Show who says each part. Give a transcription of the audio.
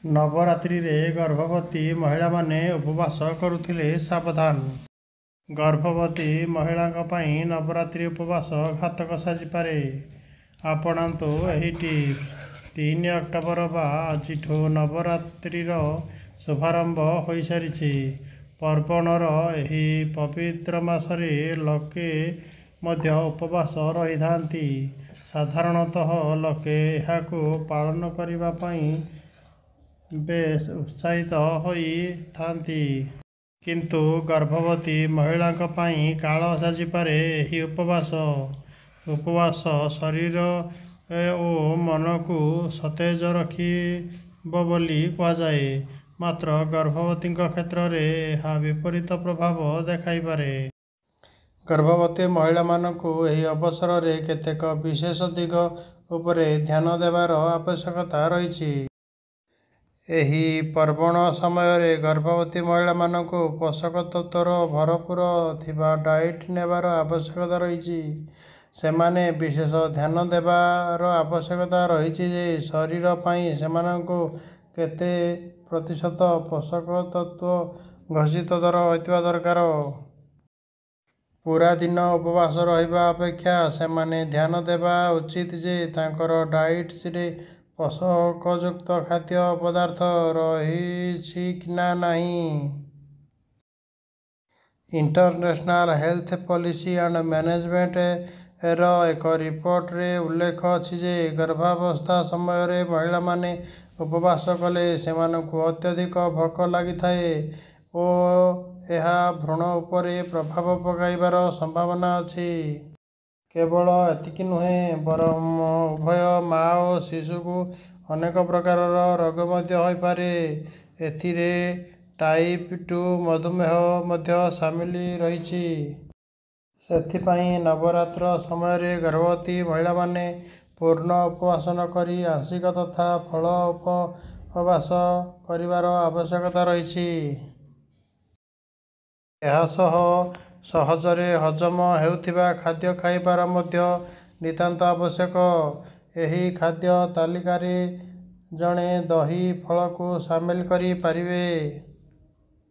Speaker 1: ନବରାତ୍ରିରେ ଗର୍ଭବତୀ ମହିଳାମାନେ ଉପବାସ କରୁଥିଲେ ସାବଧାନ। ଗର୍ଭବତୀ ମହିଳାଙ୍କ ପାଇଁ ନବରାତ୍ରି ଉପବାସ ଘାତକ ସାଜିପାରେ। ଆପଣାନ୍ତୁ ଏହି ଟିପ୍ସ। 3 ଅକ୍ଟୋବର ବା ଆଜିଠୁ ନବରାତ୍ରିର ଶୁଭାରମ୍ଭ ହୋଇସାରିଛି। ପାର୍ବଣର ଏହି ପବିତ୍ର ମାସରେ ଲୋକେ ମଧ୍ୟ ଉପବାସ ରହିଥାନ୍ତି। ସାଧାରଣତଃ ଲୋକେ ଏହାକୁ ପାଳନ କରିବା ପାଇଁ ବେଶ୍ ଉତ୍ସାହିତ ହୋଇଥାନ୍ତି। କିନ୍ତୁ ଗର୍ଭବତୀ ମହିଳାଙ୍କ ପାଇଁ କାଳ ସାଜିପାରେ ଏହି ଉପବାସ। ଉପବାସ ଶରୀର ଓ ମନକୁ ସତେଜ ରଖିବ ବୋଲି କୁହାଯାଏ। ମାତ୍ର ଗର୍ଭବତୀଙ୍କ କ୍ଷେତ୍ରରେ ଏହା ବିପରୀତ ପ୍ରଭାବ ଦେଖାଇପାରେ। ଗର୍ଭବତୀ ମହିଳାମାନଙ୍କୁ ଏହି ଅବସରରେ କେତେକ ବିଶେଷ ଦିଗ ଉପରେ ଧ୍ୟାନ ଦେବାର ଆବଶ୍ୟକତା ରହିଛି। ଏହି ପାର୍ବଣ ସମୟରେ ଗର୍ଭବତୀ ମହିଳାମାନଙ୍କୁ ପୋଷକ ତତ୍ତ୍ୱର ଭରପୂର ଥିବା ଡାଏଟ୍ ନେବାର ଆବଶ୍ୟକତା ରହିଛି। ସେମାନେ ବିଶେଷ ଧ୍ୟାନ ଦେବାର ଆବଶ୍ୟକତା ରହିଛି ଯେ ଶରୀର ପାଇଁ ସେମାନଙ୍କୁ କେତେ ପ୍ରତିଶତ ପୋଷକ ତତ୍ତ୍ୱ ଘୋଷିତ ହୋଇଥିବା ଦରକାର। ପୂରା ଦିନ ଉପବାସ ରହିବା ଅପେକ୍ଷା ସେମାନେ ଧ୍ୟାନ ଦେବା ଉଚିତ ଯେ ତାଙ୍କର ଡାଏଟ୍ରେ ପୋଷକଯୁକ୍ତ ଖାଦ୍ୟ ପଦାର୍ଥ ରହିଛି କି ନାହିଁ। ଇଣ୍ଟରନ୍ୟାସନାଲ ହେଲ୍ଥ ପଲିସି ଆଣ୍ଡ ମ୍ୟାନେଜମେଣ୍ଟର ଏକ ରିପୋର୍ଟରେ ଉଲ୍ଲେଖ ଅଛି ଯେ ଗର୍ଭାବସ୍ଥା ସମୟରେ ମହିଳାମାନେ ଉପବାସ କଲେ ସେମାନଙ୍କୁ ଅତ୍ୟଧିକ ଭୋକ ଲାଗିଥାଏ ଓ ଏହା ଭ୍ରୂଣ ଉପରେ ପ୍ରଭାବ ପକାଇବାର ସମ୍ଭାବନା ଅଛି। କେବଳ ଏତିକି ନୁହେଁ ବରଂ ଉଭୟ ମା ଓ ଶିଶୁକୁ ଅନେକ ପ୍ରକାରର ରୋଗ ମଧ୍ୟ ହୋଇପାରେ। ଏଥିରେ ଟାଇପ୍ 2 ମଧୁମେହ ମଧ୍ୟ ସାମିଲ ରହିଛି। ସେଥିପାଇଁ ନବରାତ୍ର ସମୟରେ ଗର୍ଭବତୀ ମହିଳାମାନେ ପୂର୍ଣ୍ଣ ଉପବାସ ନ କରି ଆଂଶିକ ତଥା ଫଳ ଉପବାସ କରିବାର ଆବଶ୍ୟକତା ରହିଛି। ଏହାସହ ସହଜରେ ହଜମ ହେଉଥିବା ଖାଦ୍ୟ ଖାଇବାର ମଧ୍ୟ ନିତାନ୍ତ ଆବଶ୍ୟକ। ଏହି ଖାଦ୍ୟ ତାଲିକାରେ ଜଣେ ଦହି ଫଳକୁ ସାମିଲ କରି ପାରିବେ।